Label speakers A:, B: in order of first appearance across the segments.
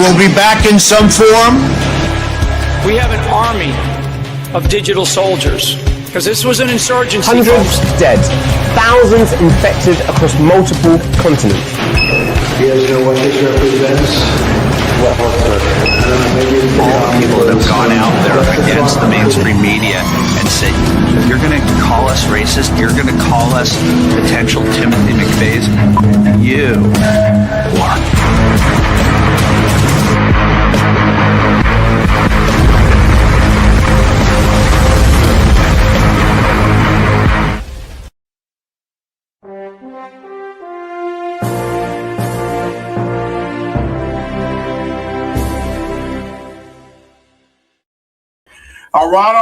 A: will be back in some form.
B: We have an army of digital soldiers, because this was an insurgency.
C: Hundreds dead, thousands infected across multiple continents.
D: You guys know what this represents?
E: All people that have gone out there against the mainstream media and said, you're going to call us racist, you're going to call us potential Timothy McVeighs, you are.
F: All right.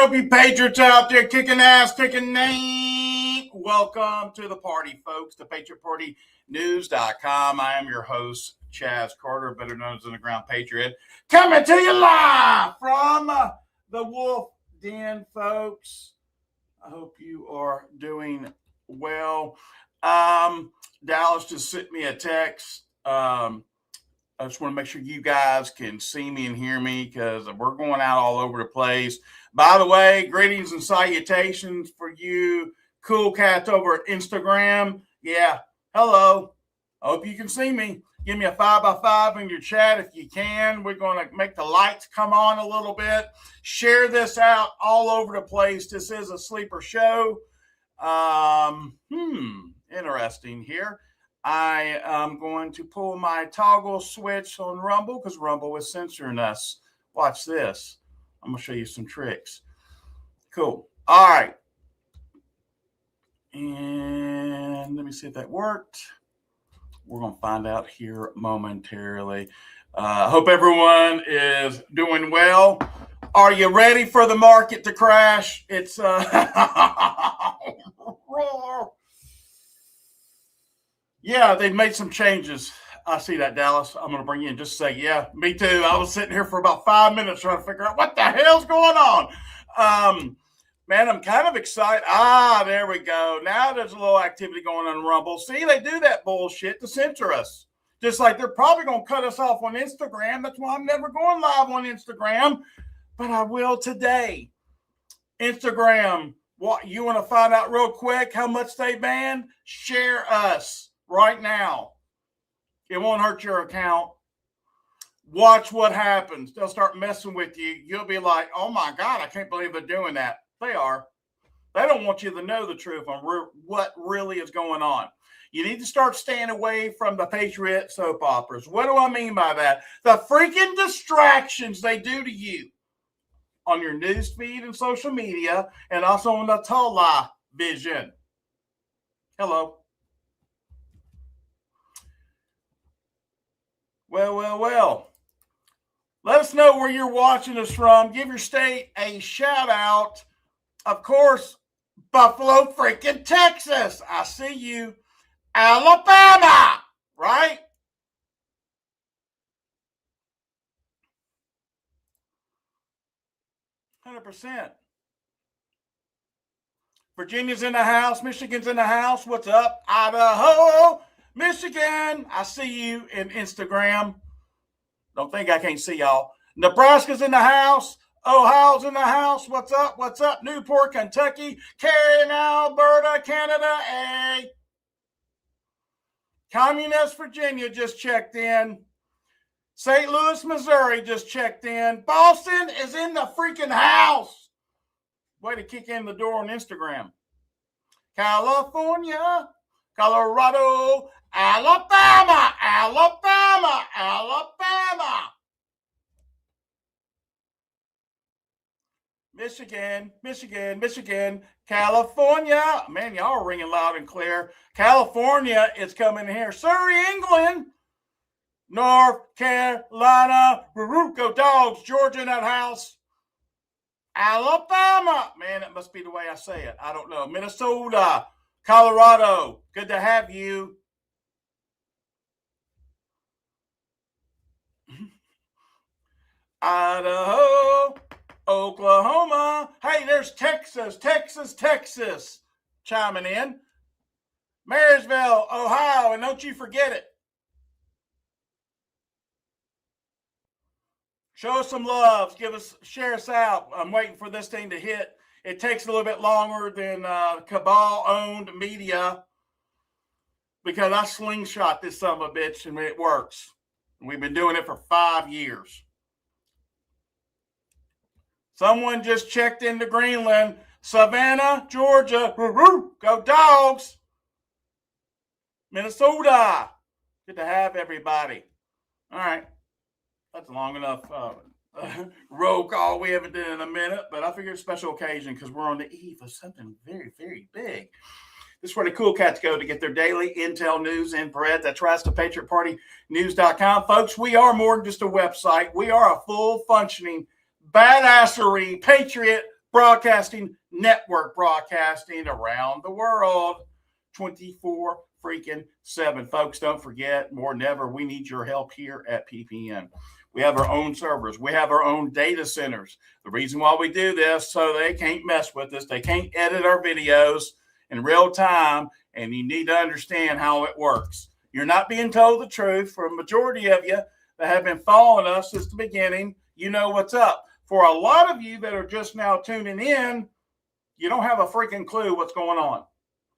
F: Hope you patriots out there kicking ass, kicking name. Welcome to the party, folks, to PatriotPartyNews.com. I am your host, Chaz Carter, better known as Underground Patriot, coming to you live from the Wolf Den, folks. I hope you are doing well. Dallas just sent me a text. I just want to make sure you guys can see me and hear me because we're going out all over the place. By the way, greetings and salutations for you cool cats over at Instagram. Yeah, hello. I hope you can see me. Give me a 5x5 in your chat if you can. We're going to make the lights come on a little bit. Share this out all over the place. This is a sleeper show. Interesting here. I am going to pull my toggle switch on Rumble because Rumble is censoring us. Watch this. I'm going to show you some tricks. Cool. All right. And let me see if that worked. We're going to find out here momentarily. Hope everyone is doing well. Are you ready for the market to crash? It's yeah, they've made some changes. I see that, Dallas. I'm going to bring you in just a second. Yeah, me too. I was sitting here for about 5 minutes trying to figure out what the hell's going on. Man, I'm kind of excited. There we go. Now there's a little activity going on Rumble. See, they do that bullshit to censor us. Just like they're probably going to cut us off on Instagram. That's why I'm never going live on Instagram. But I will today. Instagram, what you want to find out real quick how much they banned? Share us. Right now, it won't hurt your account. Watch what happens. They'll start messing with you. You'll be like, oh my God, I can't believe they're doing that. They are. They don't want you to know the truth on what really is going on. You need to start staying away from the Patriot soap operas. What do I mean by that? The freaking distractions they do to you on your news feed and social media and also on the television. Hello. Well. Let us know where you're watching us from. Give your state a shout out. Of course, Buffalo, freaking Texas. I see you. Alabama, right? %. Virginia's in the house. Michigan's in the house. What's up? Idaho. Michigan, I see you in Instagram. Don't think I can't see y'all. Nebraska's in the house. Ohio's in the house. What's up? What's up? Newport, Kentucky. Cary, Alberta, Canada. Hey. Communist Virginia just checked in. St. Louis, Missouri just checked in. Boston is in the freaking house. Way to kick in the door on Instagram. California, Colorado, Alabama. Michigan, California. Man, y'all are ringing loud and clear. California is coming here. Surrey, England. North Carolina. Go Dogs. Georgia in that house. Alabama. Man, that must be the way I say it. I don't know. Minnesota. Colorado. Good to have you. Idaho. Oklahoma. Hey, there's Texas. Chiming in. Marysville, Ohio. And don't you forget it. Show us some love. Share us out. I'm waiting for this thing to hit. It takes a little bit longer than cabal-owned media because I slingshot this son of a bitch and it works. We've been doing it for 5 years. Someone just checked into Greenland. Savannah, Georgia. Go Dogs. Minnesota. Good to have everybody. All right. That's long enough roll call we haven't done in a minute, but I figured a special occasion because we're on the eve of something very, very big. This is where the cool cats go to get their daily intel news in bread. That's right, to patriotpartynews.com. Folks, we are more than just a website. We are a full functioning badassery patriot broadcasting network, broadcasting around the world 24 freaking 7. Folks, don't forget, more than ever, we need your help here at PPN. We have our own servers. We have our own data centers. The reason why we do this, so they can't mess with us. They can't edit our videos in real time, and you need to understand how it works. You're not being told the truth. For a majority of you that have been following us since the beginning, you know what's up. For a lot of you that are just now tuning in, you don't have a freaking clue what's going on.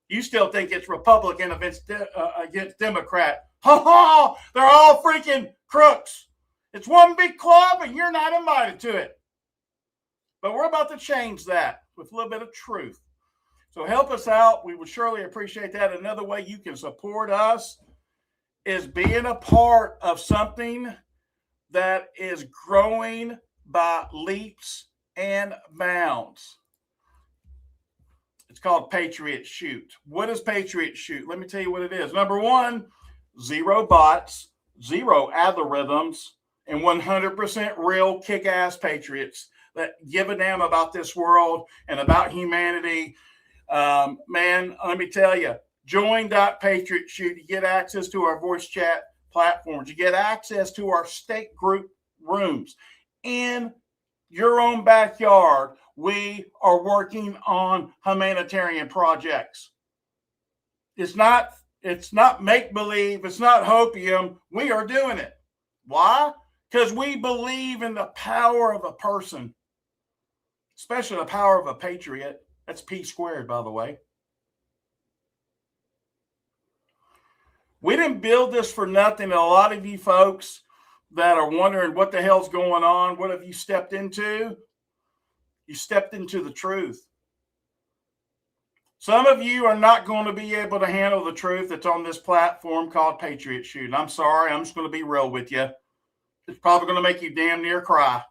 F: You still think it's Republican against Democrat. Ha ha! They're all freaking crooks. It's one big club and you're not invited to it. But we're about to change that with a little bit of truth. So help us out. We would surely appreciate that. Another way you can support us is being a part of something that is growing by leaps and bounds. It's called Patriot Shoot. What is Patriot Shoot? Let me tell you what it is. Number one, 0 bots, 0 algorithms, and 100% real kick-ass patriots that give a damn about this world and about humanity. Man, let me tell you, join.patriotshoot. You get access to our voice chat platforms. You get access to our state group rooms. In your own backyard, we are working on humanitarian projects. It's not make-believe. It's not hopium. We are doing it. Why? Because we believe in the power of a person, especially the power of a patriot. That's P squared, by the way. We didn't build this for nothing. And a lot of you folks that are wondering what the hell's going on, what have you stepped into? You stepped into the truth. Some of you are not going to be able to handle the truth that's on this platform called Patriot Shoot. And I'm sorry, I'm just going to be real with you. It's probably going to make you damn near cry.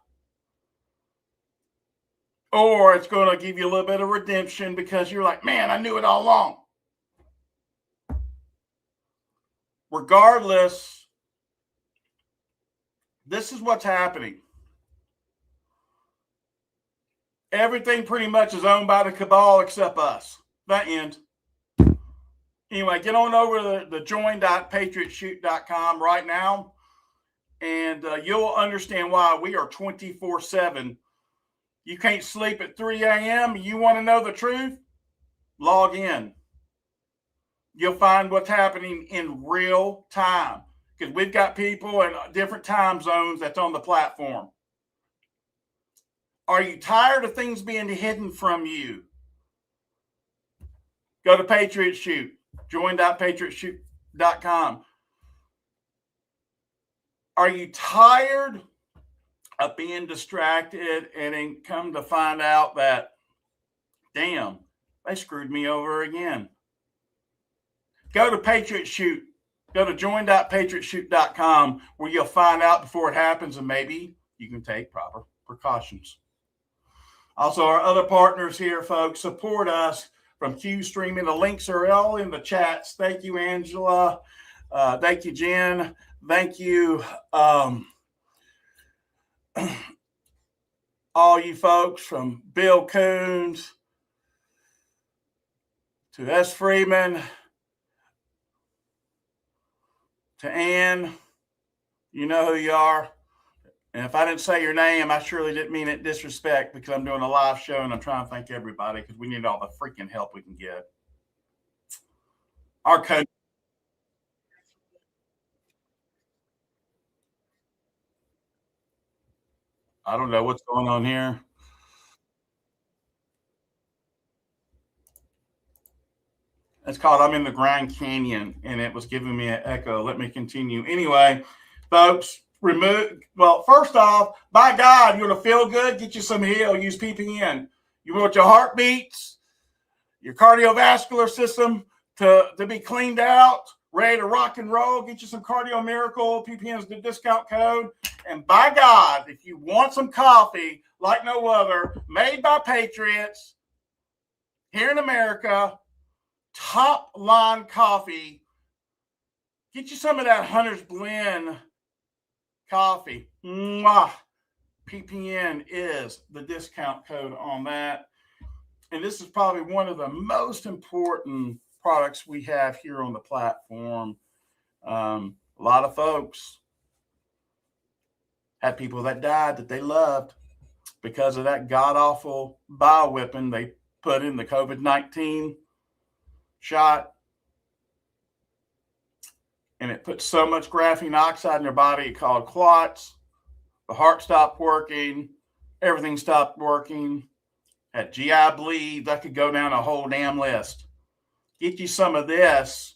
F: Or it's going to give you a little bit of redemption because you're like, man, I knew it all along. Regardless, this is what's happening. Everything pretty much is owned by the cabal except us. That end. Anyway, get on over to the join.patriotshoot.com right now, and you'll understand why we are 24/7. You can't sleep at 3 a.m. You want to know the truth? Log in. You'll find what's happening in real time because we've got people in different time zones that's on the platform. Are you tired of things being hidden from you? Go to Patriot Shoot, join.patriotshoot.com. Are you tired of being distracted and then come to find out that, damn, they screwed me over again? Go to Patriot Shoot. Go to join.patriotshoot.com where you'll find out before it happens and maybe you can take proper precautions. Also, our other partners here, folks, support us from Q Streaming. The links are all in the chats. Thank you, Angela. Thank you, Jen. Thank you, all you folks from Bill Coons to S. Freeman to Ann. You know who you are. And if I didn't say your name, I surely didn't mean it disrespect because I'm doing a live show and I'm trying to thank everybody because we need all the freaking help we can get. Our coach. I don't know what's going on here. It's called I'm in the Grand Canyon, and it was giving me an echo. Let me continue. Anyway, folks, first off, by God, you want to feel good? Get you some heal. Use PPN. You want your heartbeats, your cardiovascular system to be cleaned out, ready to rock and roll. Get you some Cardio Miracle. PPN is the discount code. And by God, if you want some coffee like no other, made by patriots here in America, top line coffee, get you some of that Hunter's Blend coffee. Mwah. PPN is the discount code on that. And this is probably one of the most important products we have here on the platform. A lot of folks had people that died that they loved because of that god-awful bioweapon they put in the COVID-19 shot. And it put so much graphene oxide in their body, it caused clots. The heart stopped working. Everything stopped working. Had GI bleed. That could go down a whole damn list. Get you some of this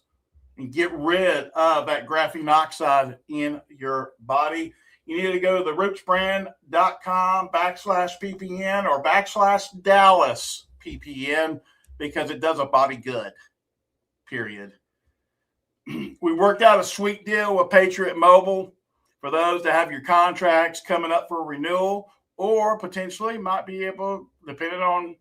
F: and get rid of that graphene oxide in your body. You need to go to the rootsbrand.com/PPN or /Dallas PPN because it does a body good, period. We worked out a sweet deal with Patriot Mobile for those that have your contracts coming up for renewal, or potentially might be able, depending on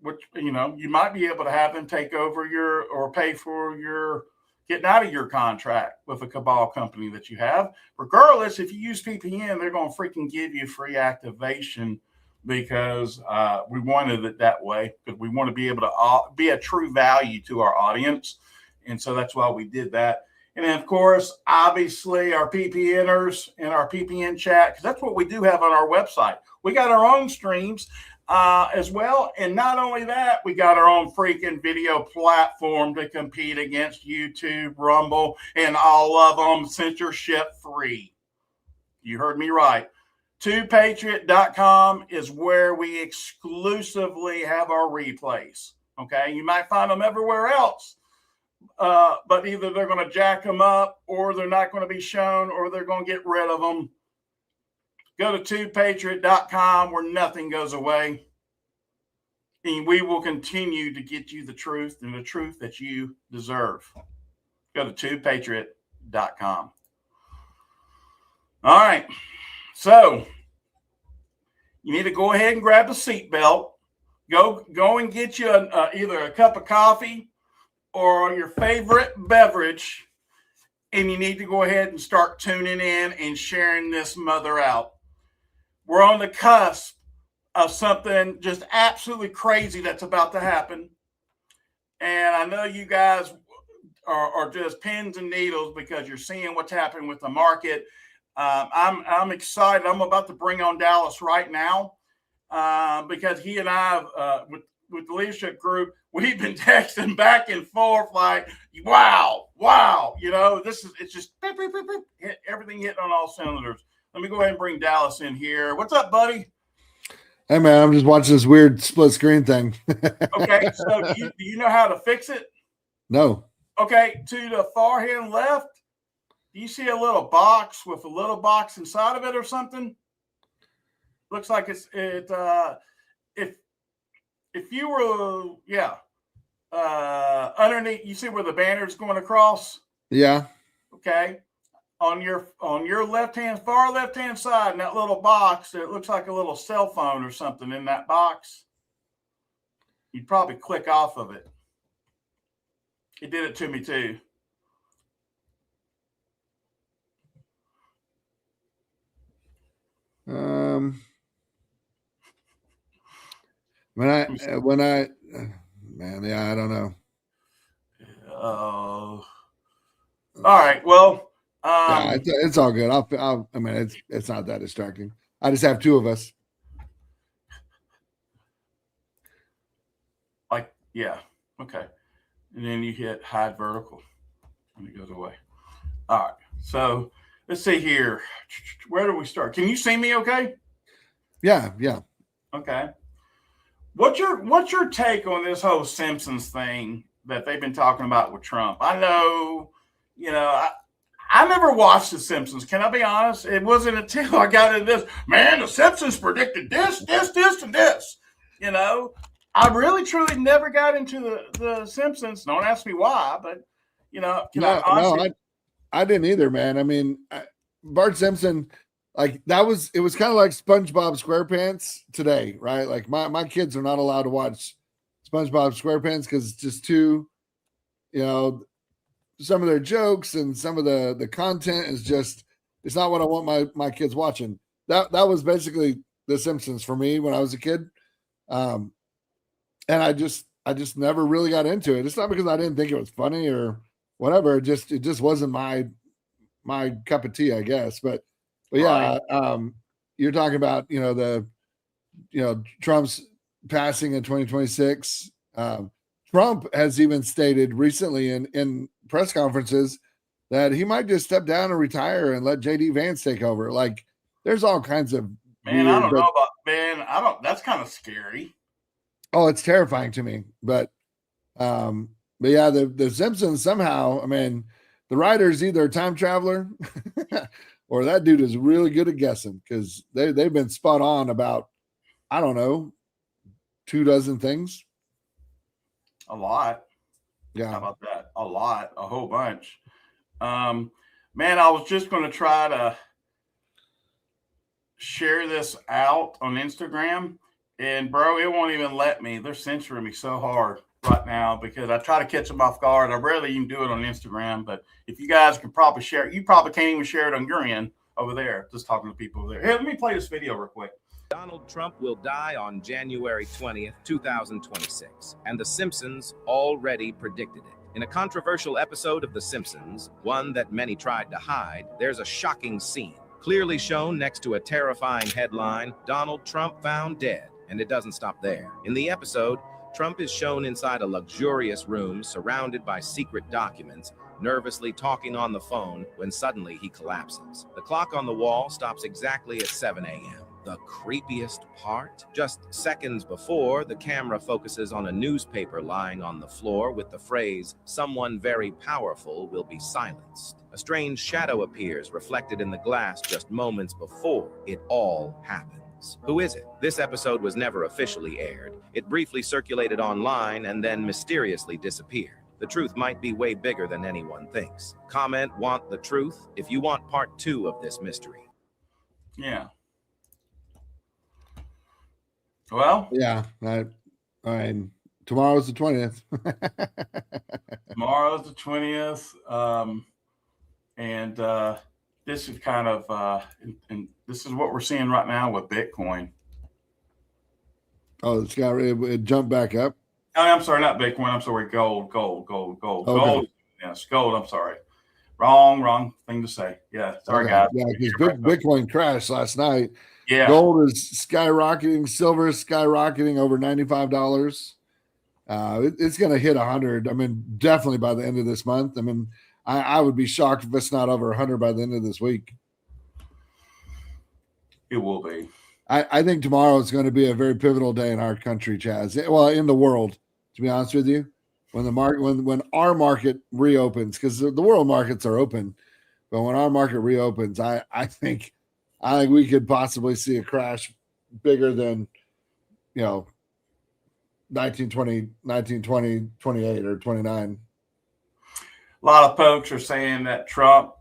F: which, you might be able to have them take over or pay for your getting out of your contract with a Cabal company that you have. Regardless, if you use PPN, they're going to freaking give you free activation because we wanted it that way, because we want to be able to be a true value to our audience. And so that's why we did that. And then, of course, obviously, our PPNers and our PPN chat, because that's what we do have on our website. We got our own streams as well. And not only that, we got our own freaking video platform to compete against YouTube, Rumble, and all of them censorship free. You heard me right. 2patriot.com is where we exclusively have our replays. Okay. You might find them everywhere else. But either they're going to jack them up, or they're not going to be shown, or they're going to get rid of them. Go to 2patriot.com where nothing goes away. And we will continue to get you the truth, and the truth that you deserve. Go to 2patriot.com. All right. So you need to go ahead and grab a seatbelt. Go and get you either a cup of coffee or your favorite beverage, and you need to go ahead and start tuning in and sharing this mother out. We're on the cusp of something just absolutely crazy that's about to happen. And I know you guys are just pins and needles because you're seeing what's happening with the market. I'm excited. I'm about to bring on Dallas right now because he and I, with the leadership group, we've been texting back and forth like, wow. It's just everything hitting on all cylinders. Let me go ahead and bring Dallas in here. What's up, buddy?
G: Hey, man, I'm just watching this weird split screen thing.
F: Okay, so do you know how to fix it?
G: No.
F: Okay, to the far hand left, do you see a little box with a little box inside of it or something? Looks like if you were, underneath, you see where the banner's going across?
G: Yeah.
F: Okay. On your far left hand side, in that little box, it looks like a little cell phone or something in that box. You'd probably click off of it. It did it to me too.
G: I don't know.
F: All right. Well,
G: it's all good. It's not that distracting. I just have two of us.
F: Okay. And then you hit hide vertical and it goes away. All right. So let's see here. Where do we start? Can you see me okay?
G: Yeah, yeah.
F: Okay. What's your take on this whole Simpsons thing that they've been talking about with Trump? I know, I never watched The Simpsons. Can I be honest? It wasn't until I got into this. Man, The Simpsons predicted this, and this. I really, truly never got into the Simpsons. Don't ask me why, but can I
G: No,
F: honestly?
G: I didn't either, man. I mean, Bart Simpson, like it was kind of like SpongeBob SquarePants today, right? Like my kids are not allowed to watch SpongeBob SquarePants because it's just too, you know, some of their jokes and some of the content is just it's not what I want my kids watching. That was basically The Simpsons for me when I was a kid, um, and I just never really got into it. It's not because I didn't think it was funny or whatever. It just wasn't my cup of tea, I guess. But
F: Right.
G: yeah, you're talking about Trump's passing in 2026. Trump has even stated recently in press conferences that he might just step down and retire and let JD Vance take over. Like, there's all kinds of
F: Man, I
G: weird,
F: don't
G: but
F: know about man. I don't. That's kind of scary.
G: oh, it's terrifying to me. But yeah, the Simpsons somehow. I mean, the writer's either a time traveler or that dude is really good at guessing because they've been spot on about I don't know 24 things.
F: A lot. How
G: Yeah.
F: about that? A lot. A whole bunch. Man, I was just going to try to share this out on Instagram, and bro, it won't even let me. They're censoring me so hard right now because I try to catch them off guard. I rarely even do it on Instagram, but if you guys can probably share it, you probably can't even share it on your end over there. Just talking to people over there. Here, let me play this video real quick.
H: Donald Trump will die on January 20th, 2026, and The Simpsons already predicted it. In a controversial episode of The Simpsons, one that many tried to hide, there's a shocking scene. Clearly shown next to a terrifying headline, Donald Trump found dead, and it doesn't stop there. In the episode, Trump is shown inside a luxurious room surrounded by secret documents, nervously talking on the phone when suddenly he collapses. The clock on the wall stops exactly at 7 a.m. The creepiest part? Just seconds before, the camera focuses on a newspaper lying on the floor with the phrase, "Someone very powerful will be silenced." A strange shadow appears reflected in the glass just moments before it all happens. Who is it? This episode was never officially aired. It briefly circulated online and then mysteriously disappeared. The truth might be way bigger than anyone thinks. Comment "Want the truth" if you want part 2 of this mystery.
F: Yeah. Well,
G: Yeah. I mean, tomorrow's the 20th.
F: tomorrow's the 20th. And this is kind of, and this is what we're seeing right now with Bitcoin.
G: Oh, it jumped back up.
F: Oh, I'm sorry, not Bitcoin. I'm sorry, gold.
G: Okay.
F: Gold. Yes, gold. I'm sorry. Wrong thing to say. Yeah, sorry,
G: Okay.
F: guys.
G: Yeah, because Bitcoin crashed last night.
F: Yeah.
G: Gold is skyrocketing. Silver is skyrocketing over $95. It's going to hit 100. I mean, definitely by the end of this month. I mean, I would be shocked if it's not over 100 by the end of this week.
F: It will be.
G: I think tomorrow is going to be a very pivotal day in our country, Chaz. Well, in the world, to be honest with you, when when our market reopens, because the world markets are open, but when our market reopens, I think we could possibly see a crash bigger than 1920, 28 or 29.
F: A lot of folks are saying that Trump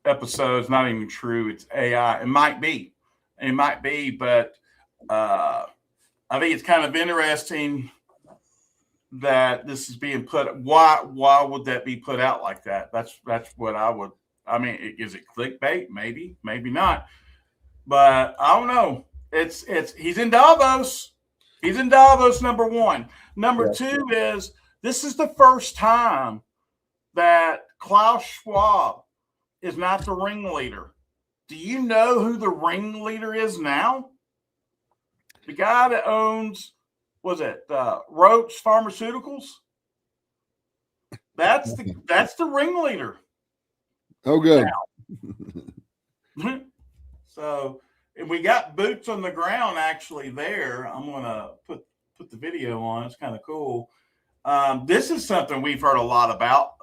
F: episode is not even true. It's AI. It might be, but I think it's kind of interesting that this is being put. Why would that be put out like that? That's what I would. I mean, is it clickbait? Maybe not. But I don't know. He's in Davos. He's in Davos, number one. Number two is this is the first time that Klaus Schwab is not the ringleader. Do you know who the ringleader is now? The guy that owns, Roche Pharmaceuticals? That's the ringleader.
G: Oh, good.
F: So we got boots on the ground actually there. I'm gonna put the video on. It's kind of cool. This is something we've heard a lot about.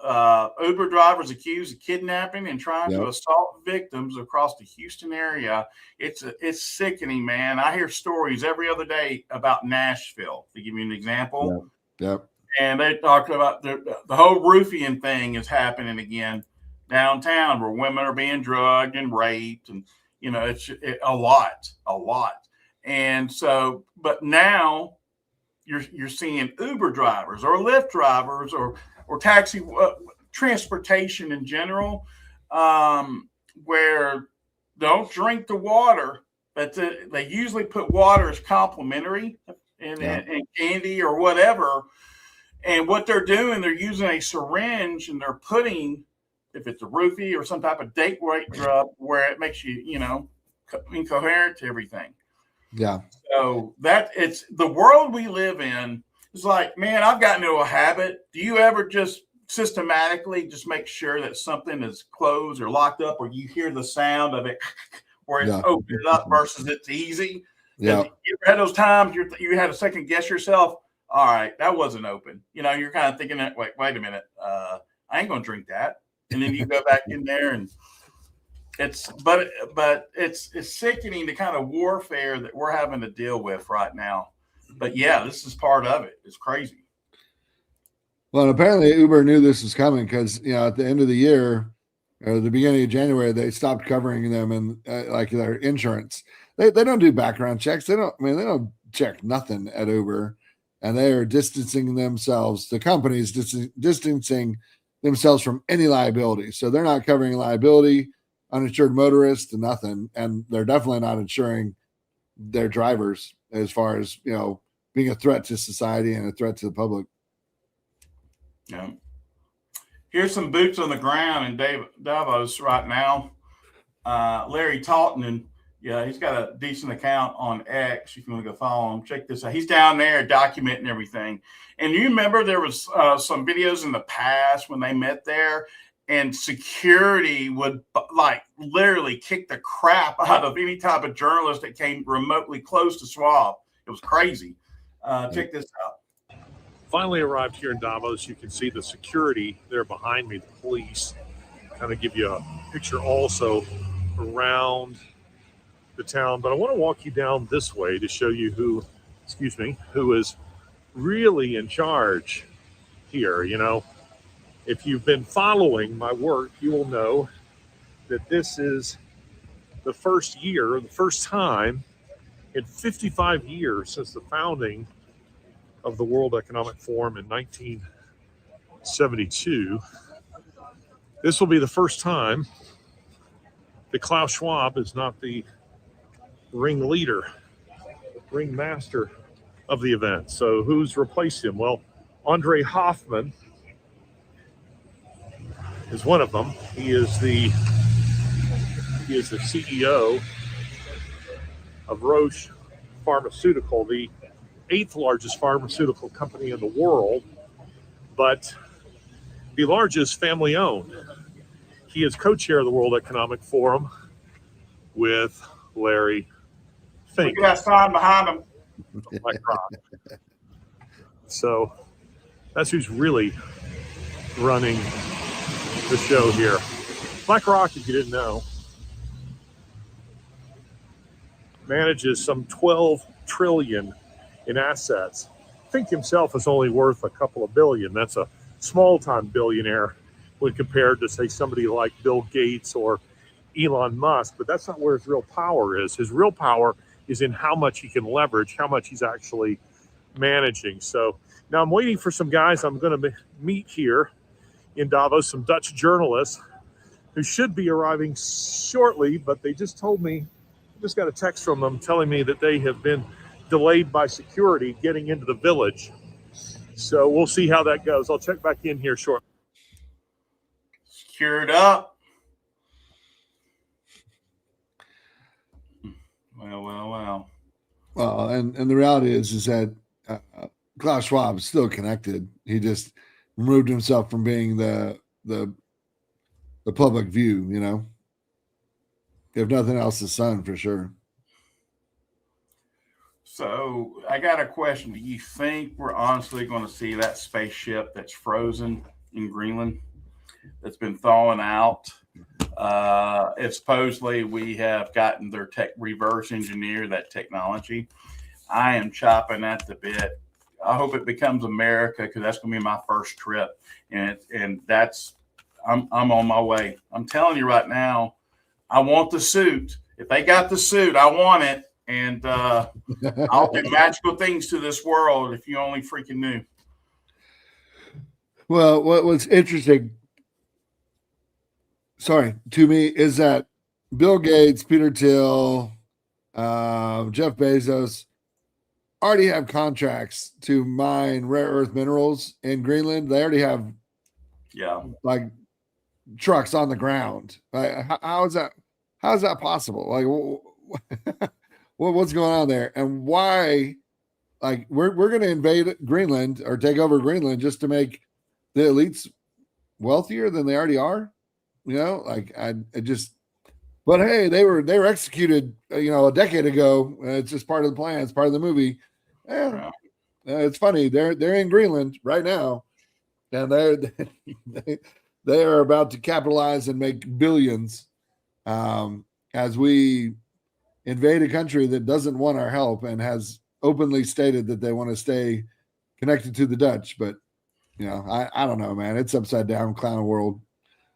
F: Uber drivers accused of kidnapping and trying to assault victims across the Houston area. It's sickening, man. I hear stories every other day about Nashville. To give you an example, and they talked about the whole roofing thing is happening again downtown, where women are being drugged and raped, and it's a lot. And so, but now you're seeing Uber drivers or Lyft drivers or taxi transportation in general, where don't drink the water, but they usually put water as complimentary and candy or whatever. And what they're doing, they're using a syringe and they're putting, if it's a roofie or some type of date rape drug, where it makes you, incoherent to everything.
G: Yeah.
F: So that it's the world we live in. It's like, man, I've gotten into a habit. Do you ever just systematically just make sure that something is closed or locked up, or you hear the sound of it where it's opened up versus it's easy?
G: Yeah.
F: You ever had those times you had to second guess yourself? All right, that wasn't open. You're kind of thinking that, wait a minute, I ain't gonna drink that. And then you go back in there, and it's sickening the kind of warfare that we're having to deal with right now. But yeah, this is part of it. It's crazy.
G: Well, apparently Uber knew this was coming because at the end of the year or the beginning of January, they stopped covering them and like their insurance. They don't do background checks. They don't check nothing at Uber, and they are distancing themselves. The company's distancing themselves from any liability. So they're not covering liability, uninsured motorists, and nothing. And they're definitely not insuring their drivers as far as, being a threat to society and a threat to the public.
F: Yeah. Here's some boots on the ground in Davos right now. Larry Taunton, he's got a decent account on X. If you want to go follow him, check this out. He's down there documenting everything. And you remember there was some videos in the past when they met there, and security would literally kick the crap out of any type of journalist that came remotely close to Schwab. It was crazy. Check this out.
I: Finally arrived here in Davos. You can see the security there behind me, the police. Kind of give you a picture also around the town. But I want to walk you down this way to show you who is really in charge here. If you've been following my work, you will know that this is the first time in 55 years since the founding of the World Economic Forum in 1972. This will be the first time that Klaus Schwab is not the ringmaster of the event. So who's replaced him? Well, Andre Hoffman is one of them. He is the CEO of Roche Pharmaceutical, the 8th largest pharmaceutical company in the world, but the largest family owned. He is co-chair of the World Economic Forum with Larry Fink.
F: Look at that sign behind him.
I: So that's who's really running the show here. BlackRock, if you didn't know, manages some 12 trillion in assets. Fink himself is only worth a couple of billion. That's a small-time billionaire when compared to, say, somebody like Bill Gates or Elon Musk. But that's not where his real power is. His real power is in how much he can leverage, how much he's actually managing. So now I'm waiting for some guys I'm going to meet here in Davos, some Dutch journalists who should be arriving shortly, but they just told me, just got a text from them telling me that they have been delayed by security getting into the village. So we'll see how that goes. I'll check back in here shortly.
F: Secured up. Well.
G: Well, and the reality is that Klaus Schwab is still connected. He just removed himself from being the public view, If nothing else, the sun for sure.
F: So I got a question. Do you think we're honestly going to see that spaceship that's frozen in Greenland, that's been thawing out? If supposedly we have gotten their reverse engineer that technology. I am chopping at the bit. I hope it becomes America, because that's going to be my first trip, and that's I'm on my way. I'm telling you right now, I want the suit. If they got the suit, I want it, and I'll do magical things to this world if you only freaking knew.
G: Well, what's interesting, to me, is that Bill Gates, Peter Thiel, Jeff Bezos already have contracts to mine rare earth minerals in Greenland. They already have, like, trucks on the ground. How is that possible? Like, what's going on there, and why? Like, we're going to invade Greenland or take over Greenland just to make the elites wealthier than they already are? Like, I just. But hey, they were executed, a decade ago. It's just part of the plan. It's part of the movie. Yeah, it's funny. They're in Greenland right now, and they are about to capitalize and make billions as we invade a country that doesn't want our help and has openly stated that they want to stay connected to the Dutch. But I don't know, man. It's upside down clown world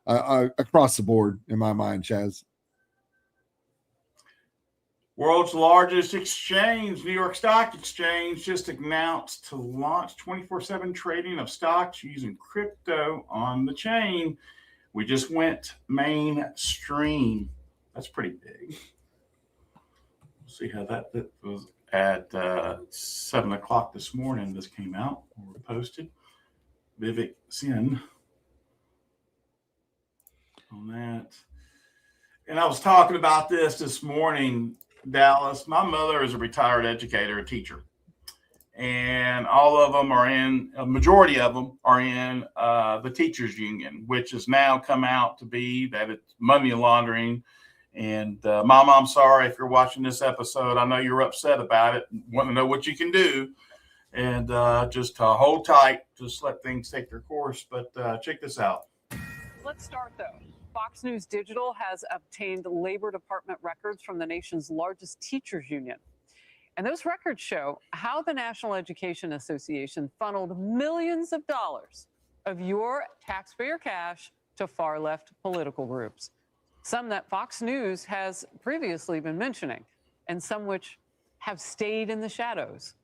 G: across the board in my mind, Chaz.
F: World's largest exchange, New York Stock Exchange, just announced to launch 24/7 trading of stocks using crypto on the chain. We just went mainstream. That's pretty big. See how that was at 7 o'clock this morning. This came out or posted. Vivek Sin on that. And I was talking about this morning, Dallas. My mother is a retired educator, a teacher, and all of them are a majority of them are in the teachers union, which has now come out to be that it's money laundering. And Mom, I'm sorry if you're watching this episode. I know you're upset about it, want to know what you can do, and just hold tight, just let things take their course. But check this out.
J: Let's start though. Fox News Digital has obtained Labor Department records from the nation's largest teachers union. And those records show how the National Education Association funneled millions of dollars of your taxpayer cash to far-left political groups. Some that Fox News has previously been mentioning, and some which have stayed in the shadows.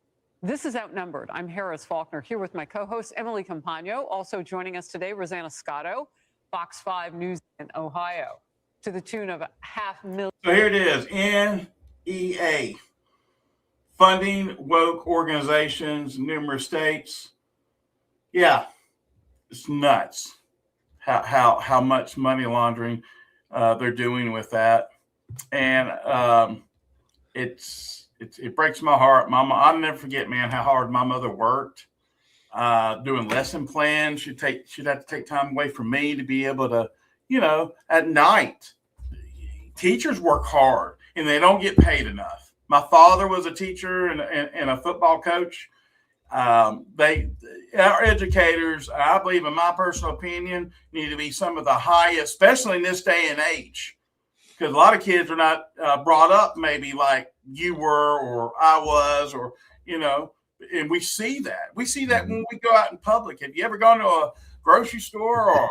J: This is Outnumbered. I'm Harris Faulkner, here with my co-host Emily Campagno. Also joining us today, Rosanna Scotto, Fox 5 News in Ohio, to the tune of $500,000.
F: So here it is, NEA, funding woke organizations in numerous states. Yeah, it's nuts how much money laundering they're doing with that, and it breaks my heart. Mama, I'll never forget, man, how hard my mother worked. Doing lesson plans. She'd have to take time away from me to be able to, at night. Teachers work hard and they don't get paid enough. My father was a teacher and a football coach. Our educators, I believe, in my personal opinion, need to be some of the highest, especially in this day and age, because a lot of kids are not brought up maybe like you were or I was, or and we see that. We see that when we go out in public. Have you ever gone to a grocery store, or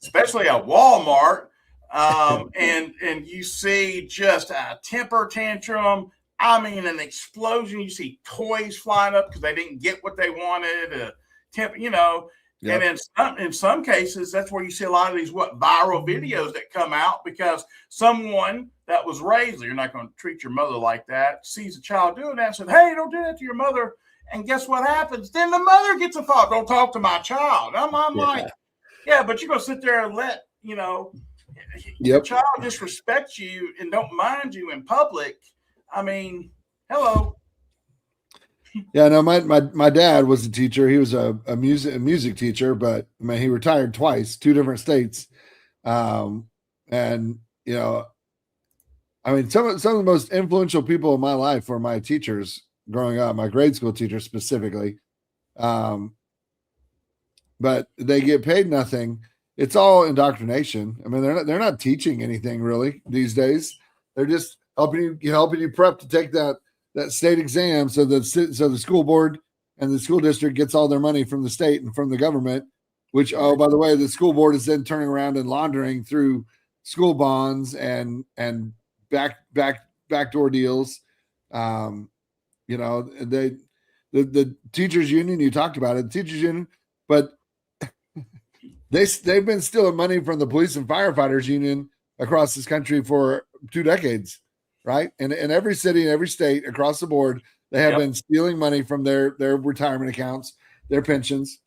F: especially a Walmart, and you see just a temper tantrum? I mean, an explosion. You see toys flying up because they didn't get what they wanted. Yep. And in some cases, that's where you see a lot of these viral videos that come out, because someone that was raised, you're not going to treat your mother like that, sees a child doing that and said, hey, don't do that to your mother. And guess what happens? Then the mother gets a fault. Don't talk to my child. I'm like, yeah, but you're going to sit there and let, your child disrespect you and don't mind you in public. I mean, hello.
G: Yeah, no, my dad was a teacher. He was a music teacher, but I mean, he retired twice, 2 different states. And I mean, some of the most influential people in my life were my teachers growing up, my grade school teacher specifically. But they get paid nothing. It's all indoctrination. I mean, they're not teaching anything really these days. They're just helping you prep to take that state exam, so the school board and the school district gets all their money from the state and from the government. Which, oh, by the way, the school board is then turning around and laundering through school bonds and backdoor deals. The teachers union, you talked about it, the teachers union, but they've been stealing money from the police and firefighters union across this country for 2 decades, right? And in every city and every state across the board, they have been stealing money from their retirement accounts, their pensions.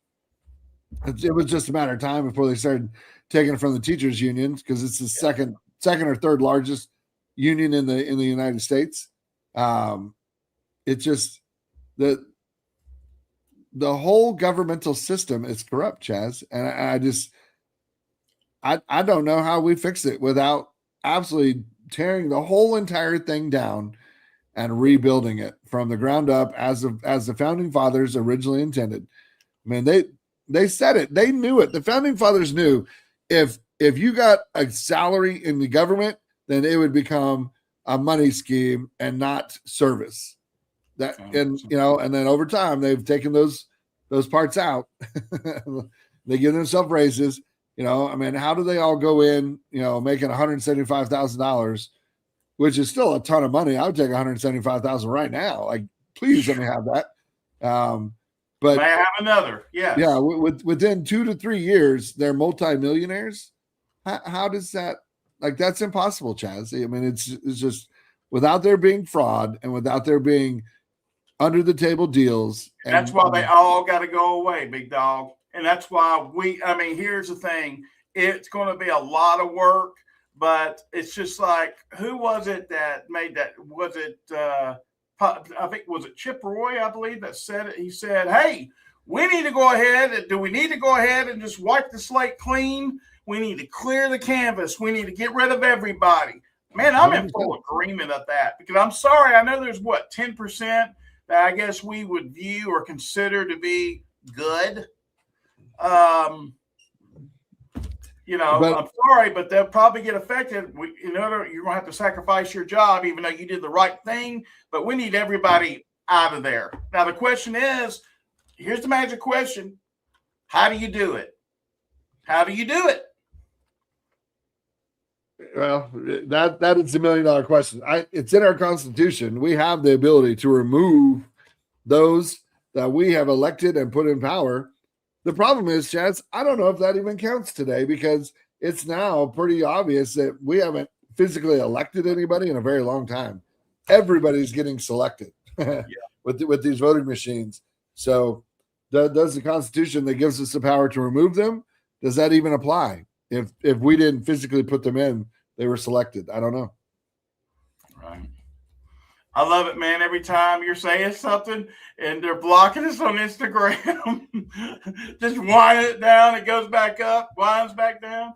G: It was just a matter of time before they started taking it from the teachers unions, because it's the second or third largest union in the United States. It's just the whole governmental system is corrupt, Chaz, and I don't know how we fix it without absolutely tearing the whole entire thing down and rebuilding it from the ground up as the founding fathers originally intended. I mean, they said it. They knew it. The founding fathers knew if you got a salary in the government, then it would become a money scheme and not service. And then over time they've taken those parts out. They give themselves raises. I mean, how do they all go in, making $175,000, which is still a ton of money? I would take $175,000 right now. Like, please let me have that. But
F: may I have another? Yes.
G: Yeah. Within 2 to 3 years, they're multimillionaires. How does that, like, that's impossible, Chaz. I mean, it's just without there being fraud and without there being under the table deals.
F: And that's why they all got to go away, big dog. And that's why here's the thing. It's going to be a lot of work, but it's just like, who was it that made that? Was it, I think, was it Chip Roy, I believe, that said it? He said, hey, we need to go ahead. Do we need to go ahead and just wipe the slate clean? We need to clear the canvas. We need to get rid of everybody. Man, I'm in full agreement of that, because I'm sorry. I know there's 10% that I guess we would view or consider to be good. I'm sorry, but they'll probably get affected. You're going to have to sacrifice your job, even though you did the right thing. But we need everybody out of there. Now, the question is, here's the magic question. How do you do it? How do you do it?
G: Well, that is the $1 million question. It's in our Constitution. We have the ability to remove those that we have elected and put in power. The problem is, Chaz, I don't know if that even counts today, because it's now pretty obvious that we haven't physically elected anybody in a very long time. Everybody's getting selected with these voting machines. So does the Constitution that gives us the power to remove them, does that even apply? If we didn't physically put them in, they were selected. I don't know.
F: Right. I love it, man. Every time you're saying something and they're blocking us on Instagram, just wind it down. It goes back up, winds back down.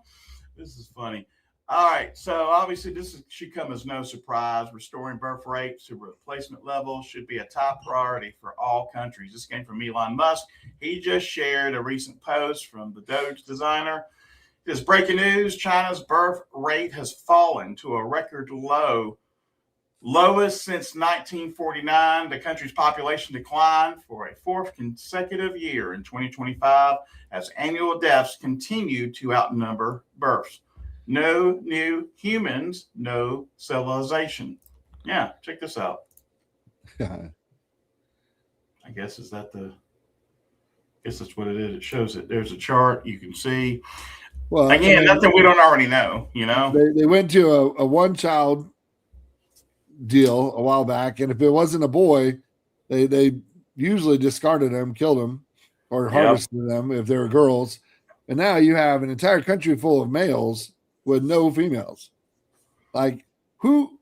F: This is funny. All right. So obviously should come as no surprise. Restoring birth rates to replacement levels should be a top priority for all countries. This came from Elon Musk. He just shared a recent post from the Doge designer. This breaking news: China's birth rate has fallen to a record lowest since 1949. The country's population declined for a fourth consecutive year in 2025 as annual deaths continue to outnumber births. No new humans, no civilization. Yeah, check this out. I guess that's what it is. It shows it. There's a chart you can see. Well, again, nothing we don't already know.
G: They went to a one-child deal a while back, and if it wasn't a boy, they usually discarded them, killed them, or harvested them if they were girls. And now you have an entire country full of males with no females. Like, who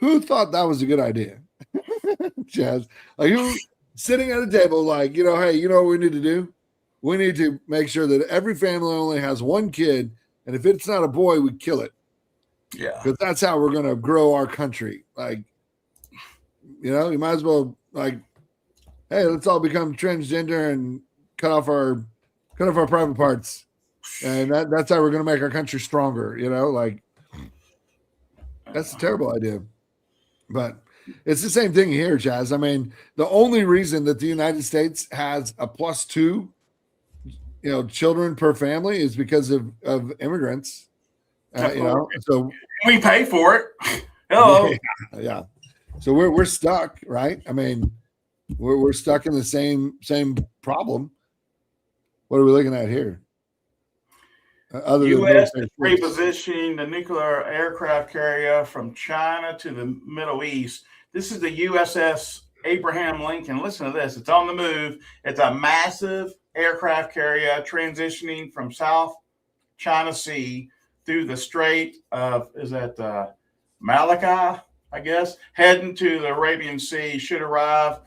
G: thought that was a good idea? Chaz, like, who sitting at a table like, hey, you know what we need to do? We need to make sure that every family only has one kid, and if it's not a boy, we kill it.
F: Yeah,
G: because that's how we're going to grow our country. Like, You know, you might as well like, hey, let's all become transgender and cut off our private parts, and that's how we're going to make our country stronger. You know, like that's a terrible idea. But it's the same thing here, Chaz. I mean, the only reason that the United States has a +2, children per family is because of immigrants. So
F: we pay for it. Hello.
G: Yeah. So we're stuck, right? I mean, we're stuck in the same problem. What are we looking at here?
F: U.S. is repositioning the nuclear aircraft carrier from China to the Middle East. This is the USS Abraham Lincoln. Listen to this. It's on the move. It's a massive aircraft carrier transitioning from South China Sea through the Strait of, Malacca, I guess, heading to the Arabian Sea. Should arrive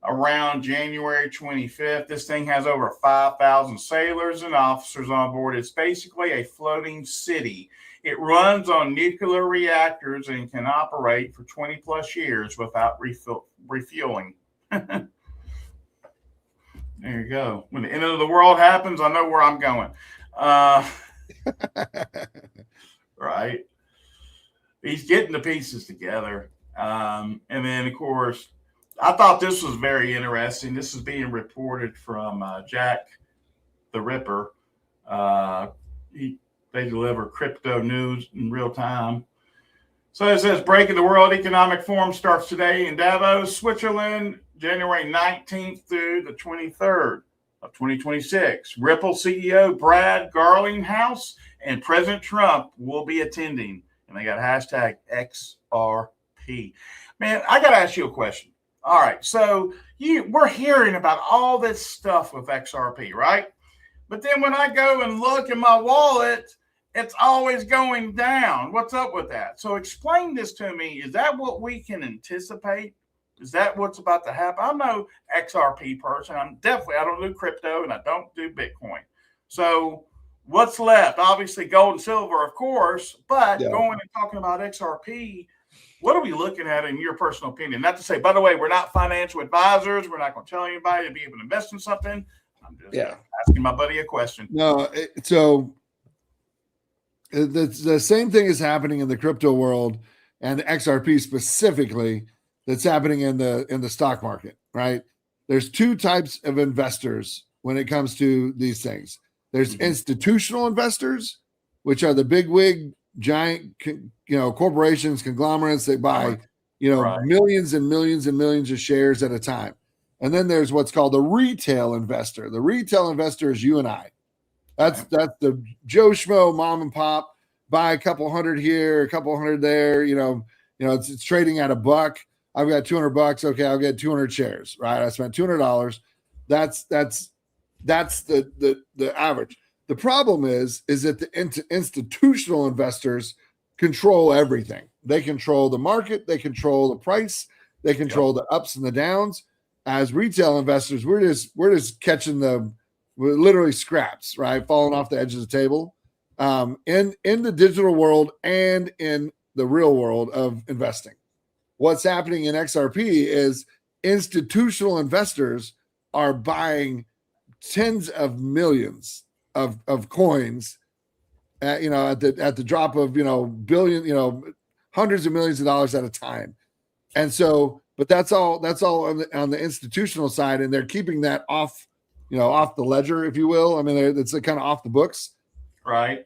F: around January 25th. This thing has over 5,000 sailors and officers on board. It's basically a floating city. It runs on nuclear reactors and can operate for 20 plus years without refueling. There you go. When the end of the world happens, I know where I'm going. Right. He's getting the pieces together. And then, of course, I thought this was very interesting. This is being reported from Jack the Ripper. They deliver crypto news in real time. So it says, Breaking the World Economic Forum starts today in Davos, Switzerland, January 19th through the 23rd of 2026. Ripple CEO Brad Garlinghouse and President Trump will be attending. And they got hashtag XRP. Man, I got to ask you a question. All right, so we're hearing about all this stuff with XRP, right? But then when I go and look in my wallet, it's always going down. What's up with that? So explain this to me. Is that what we can anticipate? Is that what's about to happen? I'm no XRP person. I don't do crypto and I don't do Bitcoin. So what's left? Obviously gold and silver, of course, but going and talking about XRP, what are we looking at in your personal opinion? Not to say, by the way, we're not financial advisors. We're not going to tell anybody to be able to invest in something. I'm just asking my buddy a question.
G: No, so the same thing is happening in the crypto world and XRP specifically that's happening in the stock market, right? There's two types of investors when it comes to these things. There's institutional investors, which are the bigwig giant, corporations, conglomerates that buy, millions and millions and millions of shares at a time. And then there's what's called the retail investor. The retail investor is you and I. That's the Joe Schmo mom and pop, buy a couple hundred here, a couple hundred there. It's trading at $1. I've got $200. Okay, I'll get 200 shares. Right? I spent $200. That's the average. The problem is that the institutional investors control everything. They control the market. They control the price. They control the ups and the downs. As retail investors, we're just catching we're literally scraps, right? Falling off the edge of the table. In the digital world and in the real world of investing. What's happening in XRP is institutional investors are buying tens of millions of coins at the drop of billion, hundreds of millions of dollars at a time. And so, but that's all on the institutional side, and they're keeping that off the ledger, if you will. I mean, it's kind of off the books.
F: Right.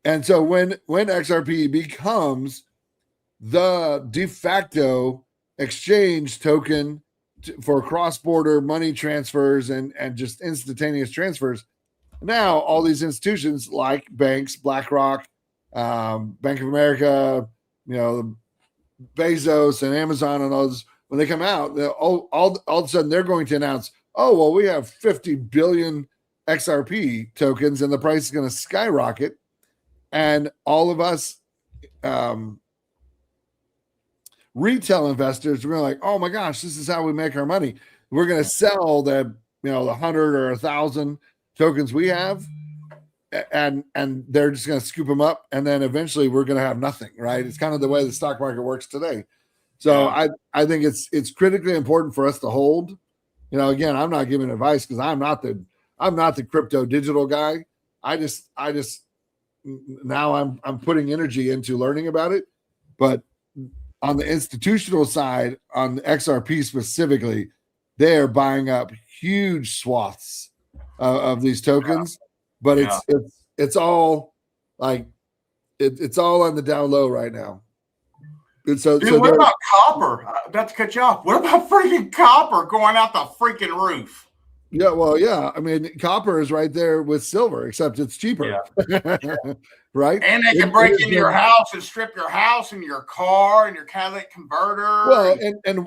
G: And so when XRP becomes the de facto exchange token for cross-border money transfers and just instantaneous transfers, now all these institutions like banks, BlackRock, Bank of America, Bezos and Amazon and all those, when they come out, all of a sudden they're going to announce, oh, well, we have 50 billion XRP tokens and the price is going to skyrocket. And all of us retail investors, we're like, oh my gosh, this is how we make our money. We're going to sell the 100 or 1,000 tokens we have, and they're just going to scoop them up, and then eventually we're going to have nothing, right? It's kind of the way the stock market works today. So I think it's critically important for us to hold. You know, again, I'm not giving advice because I'm not the crypto digital guy. I just now I'm putting energy into learning about it. But on the institutional side, on the XRP specifically, they're buying up huge swaths of these tokens. But it's all like it's all on the down low right now. And so,
F: dude, what about copper? Not to cut you off. What about freaking copper going out the freaking roof?
G: Yeah, well, yeah. I mean, copper is right there with silver, except it's cheaper. Yeah. Right?
F: And they can break into your house and strip your house and your car and your catalytic converter.
G: Well, and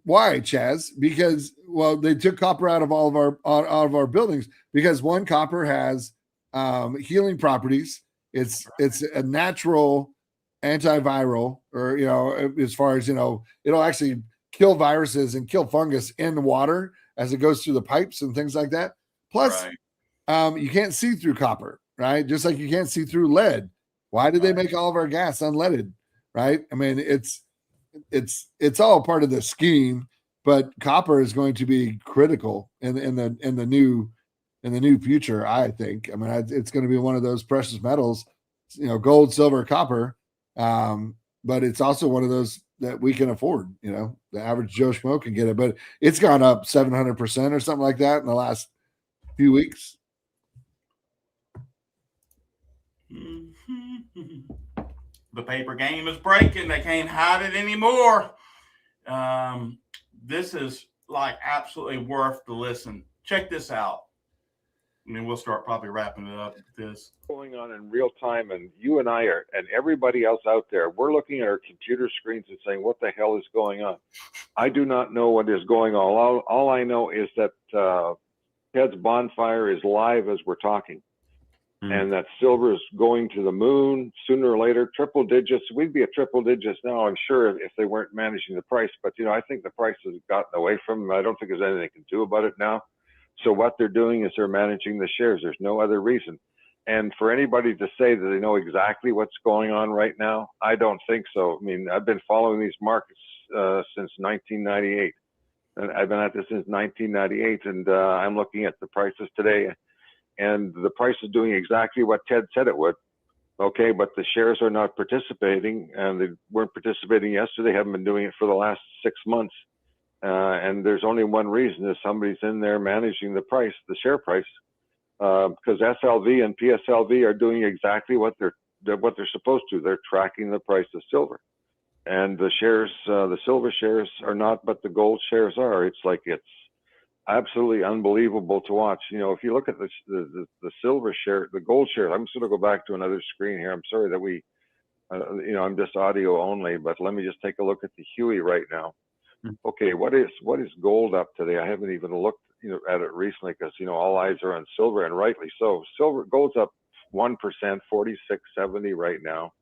G: why, Chaz? Because they took copper out of all of our buildings because one, copper has healing properties. It's a natural antiviral, or as far as it'll actually kill viruses and kill fungus in the water as it goes through the pipes and things like that. Plus, you can't see through copper, right? Just like you can't see through lead. Why did they make all of our gas unleaded, right? I mean, it's all part of the scheme, but copper is going to be critical in the new future. I think. I mean, it's going to be one of those precious metals, gold, silver, copper. But it's also one of those that we can afford. The average Joe Schmo can get it, but it's gone up 700% or something like that in the last few weeks.
F: The paper game is breaking. They can't hide it anymore. This is like absolutely worth the listen. Check this out. I mean, we'll start probably wrapping it up with this.
K: Going on in real time, and you and I are, and everybody else out there, we're looking at our computer screens and saying, what the hell is going on? I do not know what is going on. All I know is that Ted's bonfire is live as we're talking, and that silver is going to the moon sooner or later, triple digits. We'd be at triple digits now, I'm sure, if they weren't managing the price. But, I think the price has gotten away from them. I don't think there's anything they can do about it now. So what they're doing is they're managing the shares. There's no other reason. And for anybody to say that they know exactly what's going on right now, I don't think so. I mean, I've been following these markets since 1998. And I've been at this since 1998, and I'm looking at the prices today, and the price is doing exactly what Ted said it would. Okay, but the shares are not participating, and they weren't participating yesterday. They haven't been doing it for the last 6 months. And there's only one reason, is somebody's in there managing the price, the share price, because SLV and PSLV are doing exactly what they're supposed to. They're tracking the price of silver, and the shares, the silver shares are not, but the gold shares are. It's absolutely unbelievable to watch. If you look at the silver share, the gold share. I'm just going to go back to another screen here. I'm sorry that I'm just audio only, but let me just take a look at the Huey right now. Okay, what is gold up today? I haven't even looked at it recently because all eyes are on silver, and rightly so. Gold's up 1%, 46.70 right now,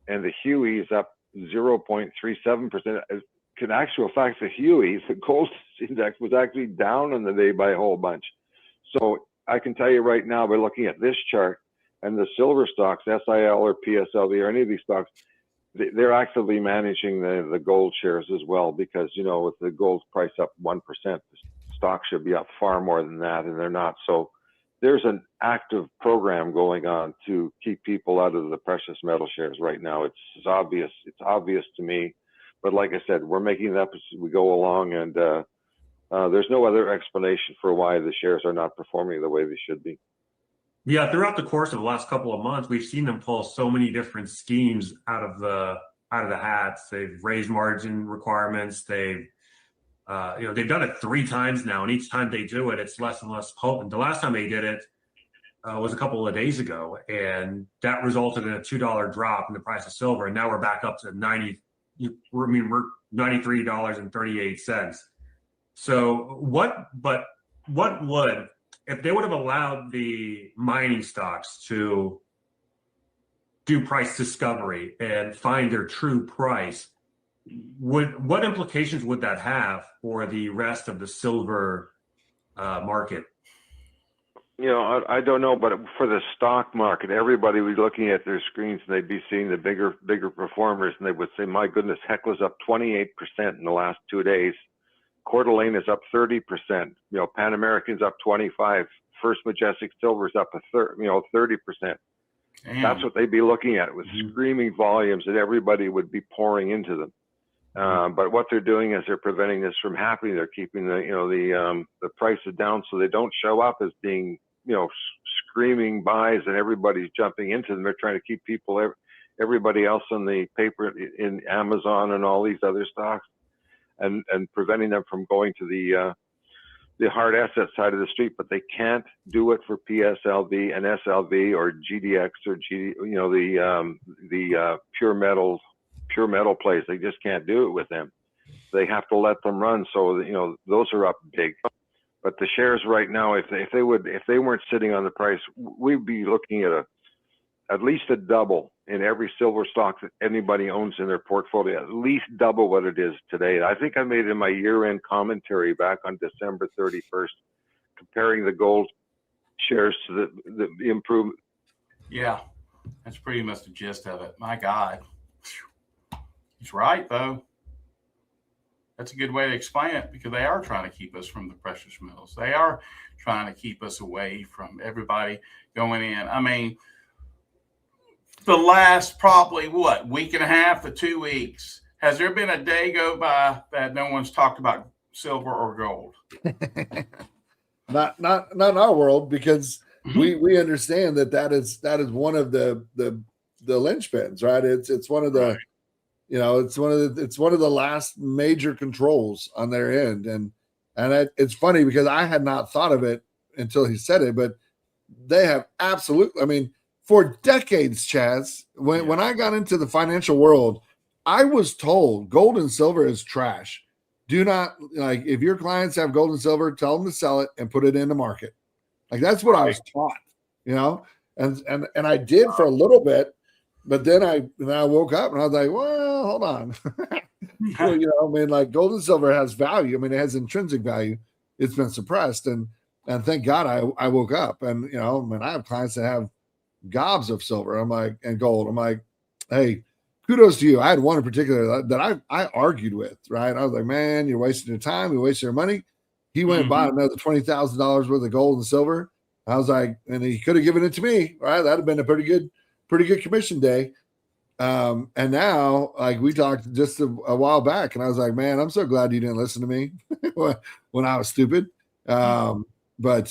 K: and the Huey is up 0.37%. In actual fact, the Huey, the gold index, was actually down on the day by a whole bunch. So I can tell you right now, by looking at this chart and the silver stocks, SIL or PSLV or any of these stocks, they're actively managing the gold shares as well, because with the gold price up 1%, the stock should be up far more than that, and they're not. So there's an active program going on to keep people out of the precious metal shares right now. It's obvious. It's obvious to me, but like I said, we're making it up as we go along, and there's no other explanation for why the shares are not performing the way they should be.
L: Yeah, throughout the course of the last couple of months, we've seen them pull so many different schemes out of the hats. They've raised margin requirements. They've done it 3 times now, and each time they do it, it's less and less potent. The last time they did it was a couple of days ago, and that resulted in a $2 drop in the price of silver, and now we're back up to we're $93.38. So what would, if they would have allowed the mining stocks to do price discovery and find their true price, what implications would that have for the rest of the silver market?
K: I don't know, but for the stock market, everybody was looking at their screens and they'd be seeing the bigger performers, and they would say, "My goodness, Hecla's up 28% in the last 2 days. Coeur d'Alene is up 30%. Pan American's up 25. First Majestic Silver's up 30%.
F: Damn.
K: That's what they'd be looking at with screaming volumes, and everybody would be pouring into them. But what they're doing is they're preventing this from happening. They're keeping the prices down so they don't show up as being screaming buys and everybody's jumping into them. They're trying to keep everybody else on the paper in Amazon and all these other stocks, and preventing them from going to the hard asset side of the street. But they can't do it for PSLV and SLV or GDX or the pure metal plays. They just can't do it with them. They have to let them run. So those are up big. But the shares right now, if they weren't sitting on the price, we'd be looking at least a double in every silver stock that anybody owns in their portfolio, at least double what it is today. I think I made it in my year-end commentary back on December 31st, comparing the gold shares to the improvement.
F: Yeah, that's pretty much the gist of it. My God. He's right, though. That's a good way to explain it, because they are trying to keep us from the precious metals. They are trying to keep us away from everybody going in. I mean, the last probably, week and a half to 2 weeks, has there been a day go by that no one's talked about silver or gold?
G: Not in our world, because we understand that is one of the linchpins, right? It's one of the it's one of the last major controls on their end, and it's funny because I had not thought of it until he said it, but they have absolutely. I mean, for decades, Chaz, when I got into the financial world, I was told gold and silver is trash. Do not, if your clients have gold and silver, tell them to sell it and put it in the market. Like, that's what I was taught, and I did for a little bit. But then I woke up and I was like, well, hold on. Gold and silver has value. I mean, it has intrinsic value. It's been suppressed. And thank God I woke up. And, I have clients that have gobs of silver. I'm like, and gold. I'm like, hey, kudos to you. I had one in particular that I argued with, right? I was like, man, you're wasting your time. You're wasting your money. He went and bought another $20,000 worth of gold and silver. I was like, and he could have given it to me, right? That'd have been a pretty good commission day. And now, we talked just a while back, and I was like, man, I'm so glad you didn't listen to me when I was stupid. But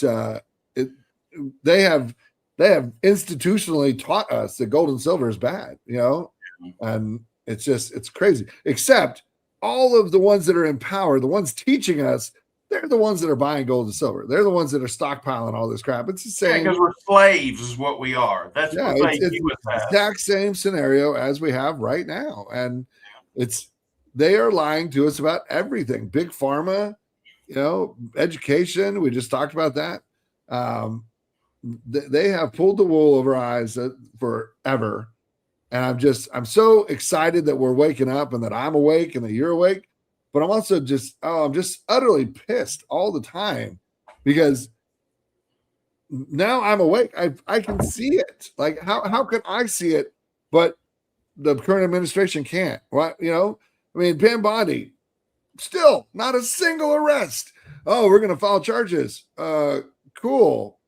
G: they have institutionally taught us that gold and silver is bad, and it's crazy. Except all of the ones that are in power, the ones teaching us, they're the ones that are buying gold and silver. They're the ones that are stockpiling all this crap. It's the same.
F: Because we're slaves is what we are. That's what they
G: it's the exact same scenario as we have right now. And they are lying to us about everything. Big pharma, education. We just talked about that. They have pulled the wool over our eyes forever. And I'm so excited that we're waking up and that I'm awake and that you're awake. But I'm also I'm just utterly pissed all the time, because now I'm awake. I can see it. Like, how can I see it, but the current administration can't? What, I mean, Pam Bondi, still not a single arrest. Oh, we're going to file charges. Cool.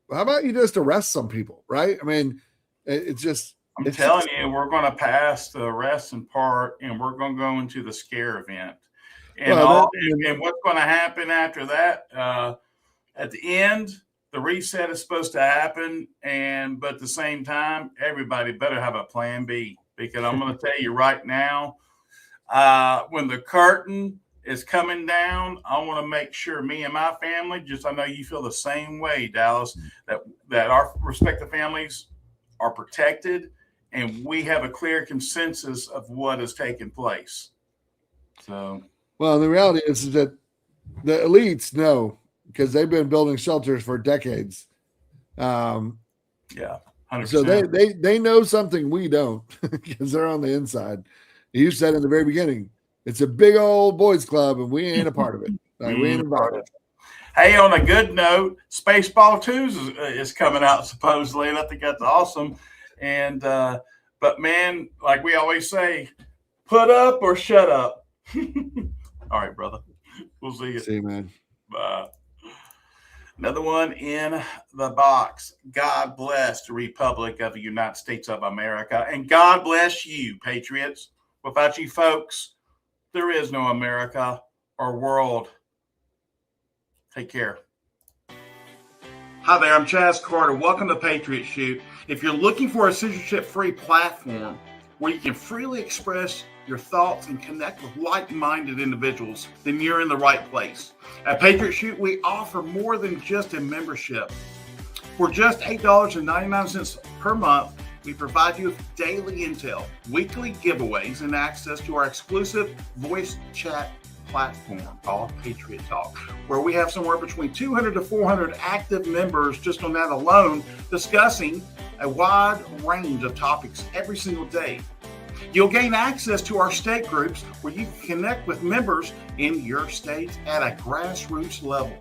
G: How about you just arrest some people, right? I mean, it's just.
F: I'm telling you, we're going to pass the arrest in part, and we're going to go into the scare event. And, and what's going to happen after that? At the end, the reset is supposed to happen, but at the same time, everybody better have a plan B, because I'm going to tell you right now, when the curtain is coming down, I want to make sure me and my family, I know you feel the same way, Dallas, that our respective families are protected, and we have a clear consensus of what has taken place. So.
G: Well, the reality is that the elites know, because they've been building shelters for decades.
F: 100%.
G: So they know something we don't, because they're on the inside. You said in the very beginning, it's a big old boys club, and we ain't a part of it. We ain't involved.
F: Hey, on a good note, Spaceball 2 is coming out supposedly, and I think that's awesome. And but man, like we always say, put up or shut up. All right, brother. We'll see you.
G: See you, man.
F: Bye. Another one in the box. God bless the Republic of the United States of America, and God bless you, patriots. Without you folks, there is no America or world. Take care. Hi there, I'm Chaz Carter. Welcome to Patriot Shoot. If you're looking for a censorship-free platform where you can freely express your thoughts and connect with like-minded individuals, then you're in the right place. At Patriot Shoot, we offer more than just a membership. For just $8.99 per month, we provide you with daily intel, weekly giveaways, and access to our exclusive voice chat platform called Patriot Talk, where we have somewhere between 200 to 400 active members just on that alone, discussing a wide range of topics every single day. You'll gain access to our state groups where you can connect with members in your state at a grassroots level.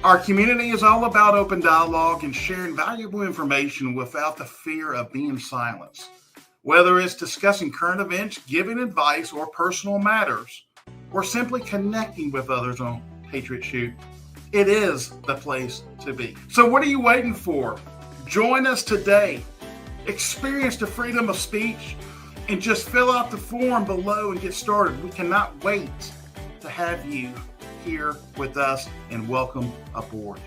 F: Our community is all about open dialogue and sharing valuable information without the fear of being silenced. Whether it's discussing current events, giving advice, or personal matters, or simply connecting with others on Patriot Shoot, it is the place to be. So what are you waiting for? Join us today. Experience the freedom of speech and just fill out the form below and get started. We cannot wait to have you here with us, and welcome aboard.